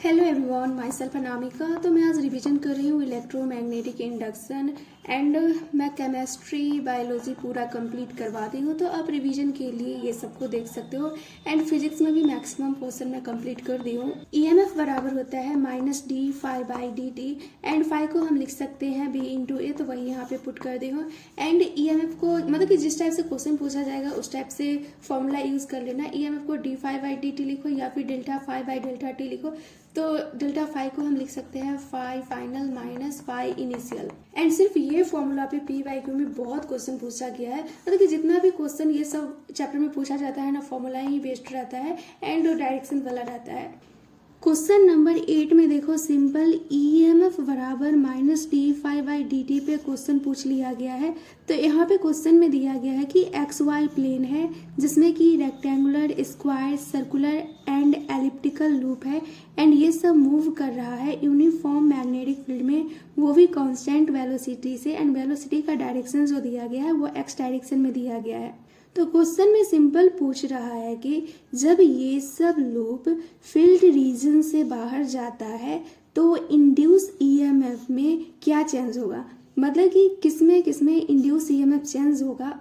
Hello everyone, my self Anamika. तो मैं आज रिवीजन कर रही हूँ इलेक्ट्रोमैग्नेटिक इंडक्शन एंड मैं केमिस्ट्री बायोलॉजी पूरा कंप्लीट करवा दी हूँ। तो आप रिवीजन के लिए ये सबको देख सकते हो। एंड फिजिक्स में भी मैक्सिमम पोर्शन में कंप्लीट कर दी हूँ। ईएमएफ बराबर होता है -d phi by d t and phi को हम लिख सकते हैं b इंटू ए, तो वही यहाँ पे पुट कर दी हूँ। एंड ईएमएफ को मतलब कि जिस टाइप से क्वेश्चन पूछा जाएगा उस टाइप से फॉर्मूला यूज कर लेना। ईएमएफ को d phi by d t लिखो या फिर delta phi by delta t लिखो। तो डेल्टा फाई को हम लिख सकते हैं phi final minus phi initial. And सिर्फ ये फॉर्मूला पे पी वाई क्यू में बहुत क्वेश्चन पूछा गया है। मतलब कि जितना भी क्वेश्चन ये सब चैप्टर में पूछा जाता है ना, फॉर्मूला ही बेस्ड रहता है एंड डायरेक्शन वाला रहता है। क्वेश्चन नंबर 8 में देखो, सिंपल ईएमएफ बराबर -d phi by d t पे क्वेश्चन पूछ लिया गया है। तो यहाँ पे क्वेश्चन में दिया गया है कि एक्स वाई प्लेन है जिसमें कि rectangular, square, circular and elliptical loop है एंड ये सब मूव कर रहा है यूनिफॉर्म मैग्नेटिक फील्ड में, वो भी कांस्टेंट वेलोसिटी से। एंड वेलोसिटी का डायरेक्शन जो दिया गया है वो एक्स डायरेक्शन में दिया गया है। तो क्वेश्चन में सिंपल पूछ रहा है कि जब ये सब लूप फील्ड रीजन से बाहर जाता है तो इंड्यूस ईएमएफ में क्या चेंज होगा, मतलब कि किसमें इंड्यूस ईएमएफ चेंज होगा।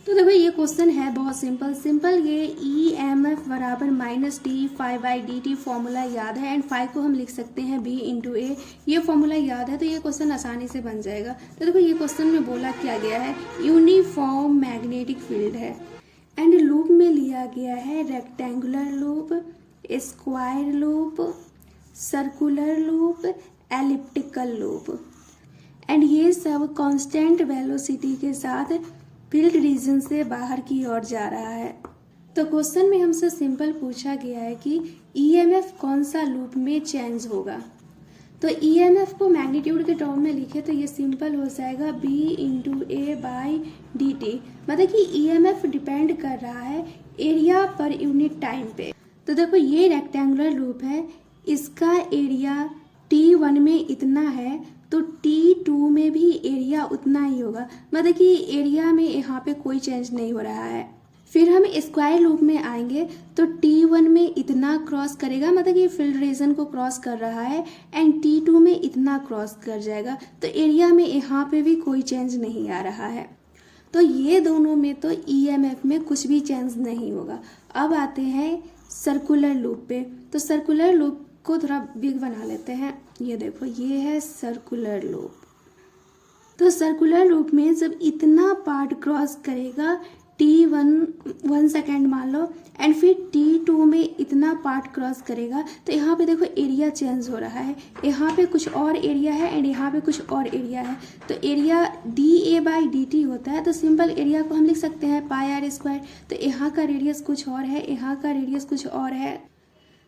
तो देखो ये क्वेश्चन है बहुत सिंपल। ये ईएमएफ बराबर -d phi by d t formula याद है एंड फाई को हम लिख सकते हैं b इंटू ए। ये फॉर्मूला याद है तो ये क्वेश्चन आसानी से बन जाएगा। तो देखो ये क्वेश्चन में बोला क्या गया है, यूनिफॉर्म मैग्नेटिक फील्ड है एंड लूप में लिया गया है rectangular loop, square loop, circular loop, elliptical loop and ये सब कांस्टेंट वेलोसिटी के साथ फील्ड रीजन से बाहर की ओर जा रहा है। तो क्वेश्चन में हमसे सिंपल पूछा गया है कि ईएमएफ कौन सा लूप में चेंज होगा। तो ईएमएफ को मैग्नीट्यूड के टर्म में लिखे तो ये सिंपल हो जाएगा b into A by d T. मतलब कि ईएमएफ डिपेंड कर रहा है एरिया पर यूनिट टाइम पे। तो देखो ये रेक्टेंगुलर लूप है, इसका एरिया T1 में इतना है तो T2 में भी एरिया उतना ही होगा। मतलब कि एरिया में यहाँ पे कोई चेंज नहीं हो रहा है। फिर हम स्क्वायर लूप में आएंगे तो T1 में इतना क्रॉस करेगा, मतलब कि फील्ड रीजन को क्रॉस कर रहा है एंड T2 में इतना क्रॉस कर जाएगा। तो एरिया में यहाँ पे भी कोई चेंज नहीं आ रहा है। तो ये दोनों में तो ईएमएफ में कुछ भी चेंज नहीं होगा। अब आते हैं सर्कुलर लूप पे। तो सर्कुलर लूप को थोड़ा बिग बना लेते हैं। ये देखो ये है सर्कुलर लूप। तो सर्कुलर लूप में जब इतना पार्ट क्रॉस करेगा T1 1 सेकेंड मान लो एंड फिर T2 में इतना पार्ट क्रॉस करेगा तो यहाँ पे देखो एरिया चेंज हो रहा है। यहाँ पे कुछ और एरिया है एंड यहाँ पे कुछ और एरिया है। तो area dA by d T होता है। तो सिंपल एरिया को हम लिख सकते हैं पाई आर स्क्वायर। तो यहाँ का रेडियस कुछ और है, यहाँ का रेडियस कुछ और है।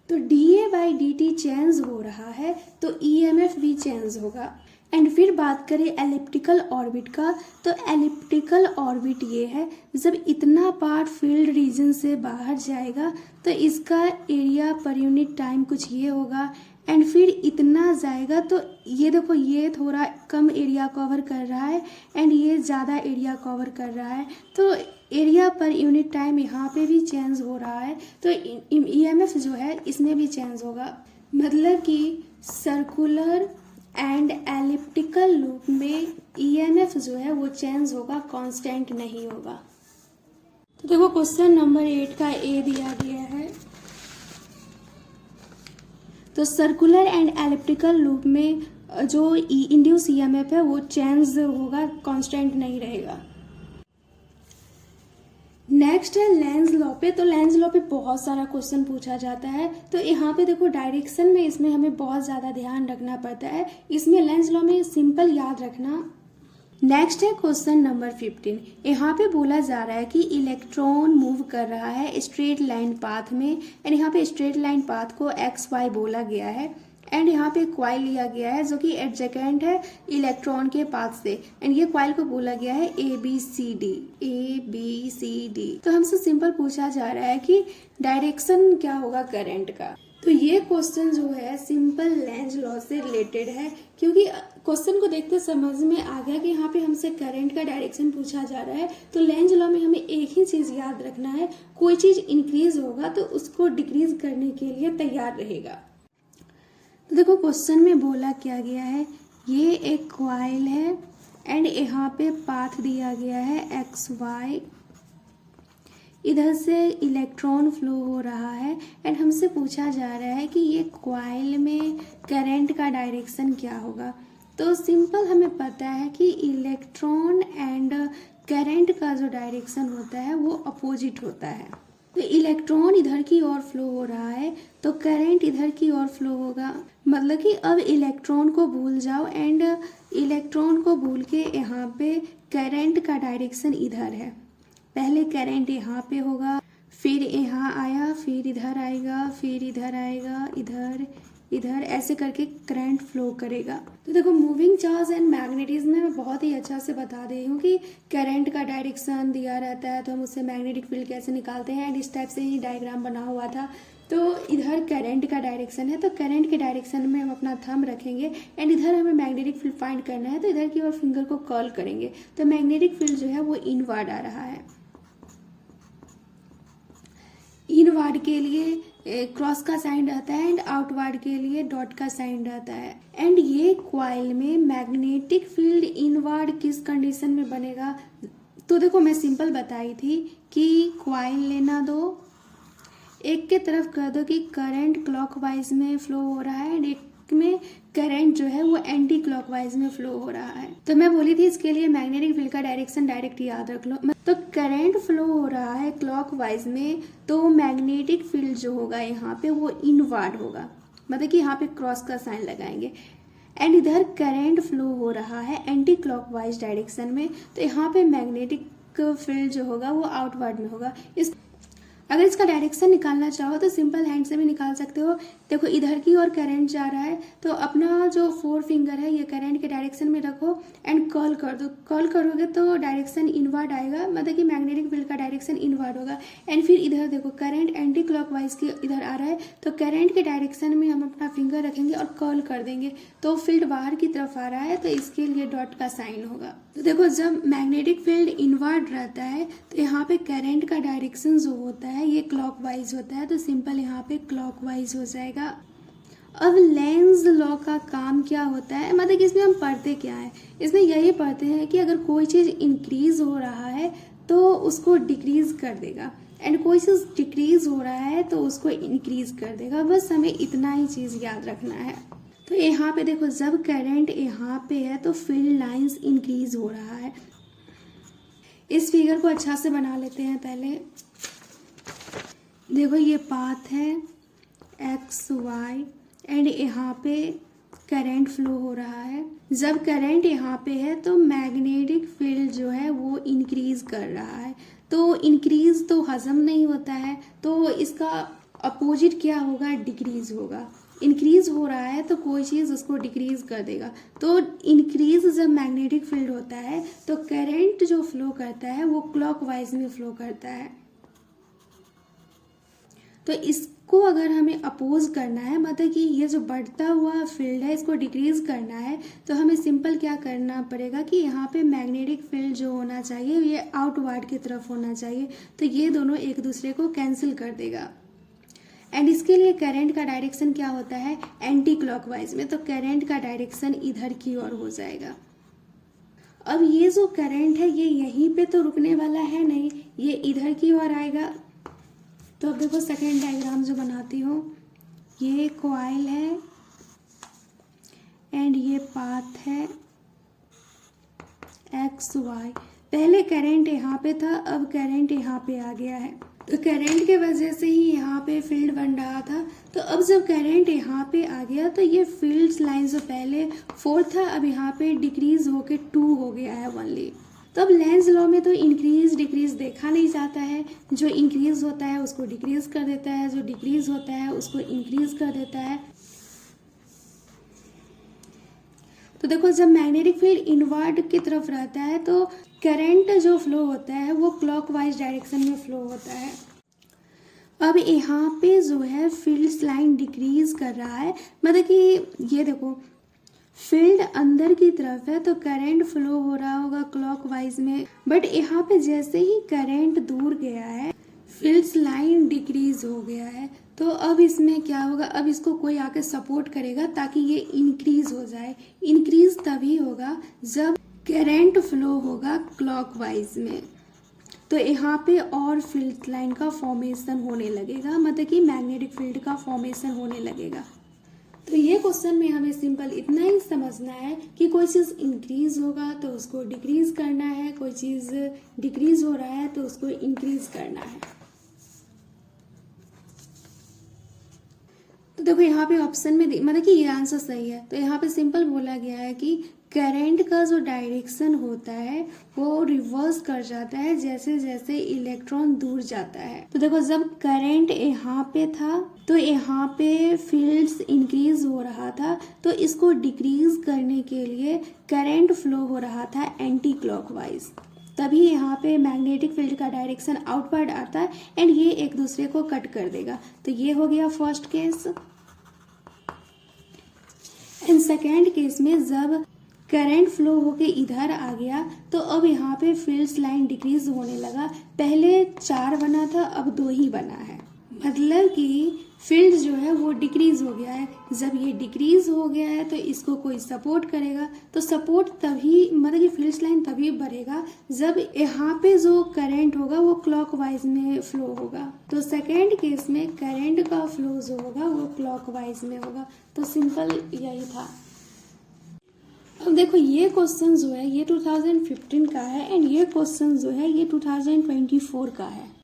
तो dA by d T change हो रहा है तो ईएमएफ भी चेंज होगा। एंड फिर बात करें एलिप्टिकल ऑर्बिट का, तो एलिप्टिकल ऑर्बिट ये है जब इतना पार्ट फील्ड रीजन से बाहर जाएगा तो इसका एरिया पर यूनिट टाइम कुछ ये होगा एंड फिर इतना जाएगा। तो ये देखो ये थोड़ा कम एरिया कवर कर रहा है एंड ये ज़्यादा एरिया कवर कर रहा है। तो एरिया पर यूनिट टाइम यहाँ पे भी चेंज हो रहा है। तो ईएमएफ जो है इसमें भी चेंज होगा। मतलब कि सर्कुलर एंड एलिप्टिकल लूप में ईएमएफ जो है वो चेंज होगा, कांस्टेंट नहीं होगा। तो देखो क्वेश्चन नंबर 8 का ए दिया गया है। तो सर्कुलर एंड एलिप्टिकल लूप में जो इंड्यूस ईएमएफ है वो चेंज होगा, कांस्टेंट नहीं रहेगा। नेक्स्ट है लेंज लॉ पे। तो लेंज लॉ पे बहुत सारा क्वेश्चन पूछा जाता है। तो यहाँ पे देखो डायरेक्शन में इसमें हमें बहुत ज़्यादा ध्यान रखना पड़ता है। इसमें लेंज लॉ में सिंपल याद रखना। नेक्स्ट है क्वेश्चन नंबर 15। यहाँ पे बोला जा रहा है कि इलेक्ट्रॉन मूव कर रहा है स्ट्रेट लाइन पाथ में एंड यहाँ पे स्ट्रेट लाइन पाथ को एक्स वाई बोला गया है एंड यहाँ पे क्वाइल लिया गया है जो कि एडजेकेंट है इलेक्ट्रॉन के पाथ से एंड ये क्वाइल को बोला गया है ए बी सी डी। तो हमसे सिंपल पूछा जा रहा है कि डायरेक्शन क्या होगा करंट का। तो ये क्वेश्चन जो है सिंपल लेंज लॉ से रिलेटेड है, क्योंकि क्वेश्चन को देखते समझ में आ गया कि यहाँ पे हमसे करंट का डायरेक्शन पूछा जा रहा है। तो लेंज लॉ में हमें एक ही चीज याद रखना है, कोई चीज इंक्रीज होगा तो उसको डिक्रीज करने के लिए तैयार रहेगा। तो देखो क्वेश्चन में बोला क्या गया है, ये एक कॉइल है एंड यहाँ पे पाथ दिया गया है एक्स वाई, इधर से इलेक्ट्रॉन फ्लो हो रहा है एंड हमसे पूछा जा रहा है कि ये कॉइल में करंट का डायरेक्शन क्या होगा। तो सिंपल हमें पता है कि इलेक्ट्रॉन एंड करंट का जो डायरेक्शन होता है वो अपोजिट होता है। तो इलेक्ट्रॉन इधर की ओर फ्लो हो रहा है तो करंट इधर की ओर फ्लो होगा। मतलब कि अब इलेक्ट्रॉन को भूल जाओ एंड इलेक्ट्रॉन को भूल के यहाँ पे करंट का डायरेक्शन इधर है। पहले करंट यहाँ पे होगा, फिर यहाँ आया, फिर इधर आएगा, फिर इधर आएगा, इधर इधर, ऐसे करके करंट फ्लो करेगा। तो देखो मूविंग चार्ज एंड मैग्नेटिज्म में मैं बहुत ही अच्छा से बता दे रही हूँ कि करंट का डायरेक्शन दिया रहता है तो हम उससे मैग्नेटिक फील्ड कैसे निकालते हैं एंड इस टाइप से ही डायग्राम बना हुआ था। तो इधर करंट का डायरेक्शन है तो करंट के डायरेक्शन में हम अपना थंब रखेंगे एंड इधर हमें मैग्नेटिक फील्ड फाइंड करना है तो इधर की ओर फिंगर को कर्ल करेंगे तो मैग्नेटिक फील्ड जो है वो इनवर्ड आ रहा है। इनवर्ड के लिए क्रॉस का साइन रहता है एंड आउटवर्ड के लिए डॉट का साइन रहता है। एंड ये कॉइल में मैग्नेटिक फील्ड इनवर्ड किस कंडीशन में बनेगा, तो देखो मैं सिंपल बताई थी कि कॉइल लेना दो, एक के तरफ कर दो कि करंट क्लॉकवाइज में फ्लो हो रहा है एंड एक में करंट जो है वो एंटी क्लॉकवाइज में फ्लो हो रहा है। तो मैं बोली थी इसके लिए मैग्नेटिक फील्ड का डायरेक्शन डायरेक्ट याद रख लो। तो करंट फ्लो हो रहा है क्लॉकवाइज में तो मैग्नेटिक फील्ड जो होगा यहाँ पे वो इनवर्ड होगा, मतलब कि यहाँ पे क्रॉस का साइन लगाएंगे। एंड इधर करंट फ्लो हो रहा है एंटी क्लॉकवाइज डायरेक्शन में तो यहाँ पे मैग्नेटिक फील्ड जो होगा वो आउटवर्ड में होगा। अगर इसका डायरेक्शन निकालना चाहो तो सिंपल हैंड से भी निकाल सकते हो। देखो इधर की ओर करंट जा रहा है तो अपना जो 4 फिंगर है ये करंट के डायरेक्शन में रखो एंड कर्ल कर दो। कर्ल करोगे तो डायरेक्शन इनवर्ड आएगा, मतलब कि मैग्नेटिक फील्ड का डायरेक्शन इनवर्ड होगा। एंड फिर इधर देखो करंट एंटी क्लॉकवाइज की इधर आ रहा है तो करंट के डायरेक्शन में हम अपना फिंगर रखेंगे और कर्ल कर देंगे तो फील्ड बाहर की तरफ आ रहा है तो इसके लिए डॉट का साइन होगा। तो देखो जब मैग्नेटिक फील्ड इनवर्ड रहता है तो यहाँ पे करंट का डायरेक्शन जो होता है ये क्लॉकवाइज होता है तो सिंपल यहाँ पे क्लॉकवाइज हो जाएगा। अब लेंज लॉ का काम क्या होता है, मतलब कि इसमें हम पढ़ते क्या है, इसमें यही पढ़ते हैं कि अगर कोई चीज़ इंक्रीज हो रहा है तो उसको डिक्रीज कर देगा एंड कोई चीज़ डिक्रीज हो रहा है तो उसको इंक्रीज कर देगा। बस हमें इतना ही चीज़ याद रखना है। तो यहाँ पे देखो जब करंट यहाँ पे है तो फील्ड लाइंस इंक्रीज हो रहा है। इस फिगर को अच्छा से बना लेते हैं। पहले देखो ये पाथ है एक्स वाई एंड यहाँ पे करंट फ्लो हो रहा है। जब करंट यहाँ पे है तो मैग्नेटिक फील्ड जो है वो इंक्रीज कर रहा है। तो इंक्रीज तो हजम नहीं होता है तो इसका अपोजिट क्या होगा, डिक्रीज होगा। इंक्रीज हो रहा है तो कोई चीज़ उसको डिक्रीज कर देगा। तो इंक्रीज जब मैग्नेटिक फील्ड होता है तो करंट जो फ्लो करता है वो क्लॉकवाइज में फ्लो करता है। तो इसको अगर हमें अपोज करना है, मतलब कि ये जो बढ़ता हुआ फील्ड है इसको डिक्रीज करना है तो हमें सिंपल क्या करना पड़ेगा कि यहाँ पे मैग्नेटिक फील्ड जो होना चाहिए ये आउटवर्ड की तरफ होना चाहिए तो ये दोनों एक दूसरे को कैंसिल कर देगा। एंड इसके लिए करंट का डायरेक्शन क्या होता है, एंटी क्लॉकवाइज में, तो करंट का डायरेक्शन इधर की ओर हो जाएगा। अब ये जो करंट है ये यहीं पे तो रुकने वाला है नहीं, ये इधर की ओर आएगा। तो अब देखो सेकेंड डायग्राम जो बनाती हूँ, ये कॉइल है एंड ये पाथ है एक्स वाई। पहले करंट यहाँ पे था, अब करंट यहाँ पे आ गया है तो करंट के वजह से ही यहाँ पे फील्ड बन रहा था। तो अब जब करंट यहाँ पे आ गया तो ये फील्ड लाइन जो पहले 4 था अब यहाँ पे डिक्रीज होके 2 हो गया है ओनली। तो अब लेंज लॉ में तो इंक्रीज डिक्रीज देखा नहीं जाता है, जो इंक्रीज होता है उसको डिक्रीज कर देता है, जो डिक्रीज होता है उसको इंक्रीज कर देता है। तो देखो जब मैग्नेटिक फील्ड इनवर्ड की तरफ रहता है तो करंट जो फ्लो होता है वो क्लॉकवाइज डायरेक्शन में फ्लो होता है। अब यहाँ पे जो है फील्ड लाइन डिक्रीज कर रहा है, मतलब कि ये देखो फील्ड अंदर की तरफ है तो करंट फ्लो हो रहा होगा क्लॉकवाइज में, बट यहाँ पे जैसे ही करंट दूर गया है फील्ड लाइन डिक्रीज हो गया है। तो अब इसमें क्या होगा, अब इसको कोई आके सपोर्ट करेगा ताकि ये इंक्रीज हो जाए। इंक्रीज तभी होगा जब करंट फ्लो होगा क्लॉकवाइज में, तो यहाँ पे और फील्ड लाइन का फॉर्मेशन होने लगेगा, मतलब कि मैग्नेटिक फील्ड का फॉर्मेशन होने लगेगा। तो ये क्वेश्चन में हमें सिंपल इतना ही समझना है कि कोई चीज़ इंक्रीज होगा तो उसको डिक्रीज करना है, कोई चीज़ डिक्रीज हो रहा है तो उसको इंक्रीज करना है। तो देखो यहाँ पे ऑप्शन में मतलब कि ये आंसर सही है। तो यहाँ पे सिंपल बोला गया है कि करंट का जो डायरेक्शन होता है वो रिवर्स कर जाता है जैसे जैसे इलेक्ट्रॉन दूर जाता है। तो देखो जब करंट यहाँ पे था तो यहाँ पे फील्ड्स इंक्रीज हो रहा था, तो इसको डिक्रीज करने के लिए करंट फ्लो हो रहा था एंटी क्लॉकवाइज, तभी यहाँ पे मैग्नेटिक फील्ड का डायरेक्शन आउटवर्ड आता है एंड ये एक दूसरे को कट कर देगा। तो ये हो गया first case. And second case में जब करंट फ्लो होके इधर आ गया तो अब यहाँ पे फील्ड्स लाइन डिक्रीज होने लगा, पहले 4 बना था अब 2 ही बना है, मतलब कि फील्ड जो है वो डिक्रीज हो गया है। जब ये डिक्रीज हो गया है तो इसको कोई सपोर्ट करेगा, तो सपोर्ट तभी मतलब कि फील्ड्स लाइन तभी बढ़ेगा जब यहाँ पे जो करंट होगा वो क्लॉकवाइज में फ्लो होगा। तो सेकेंड केस में करंट का फ्लो जो होगा वो क्लॉकवाइज में होगा। तो सिंपल यही था। अब देखो ये क्वेश्चन जो है ये 2015 का है एंड ये क्वेश्चन जो है ये 2024 का है।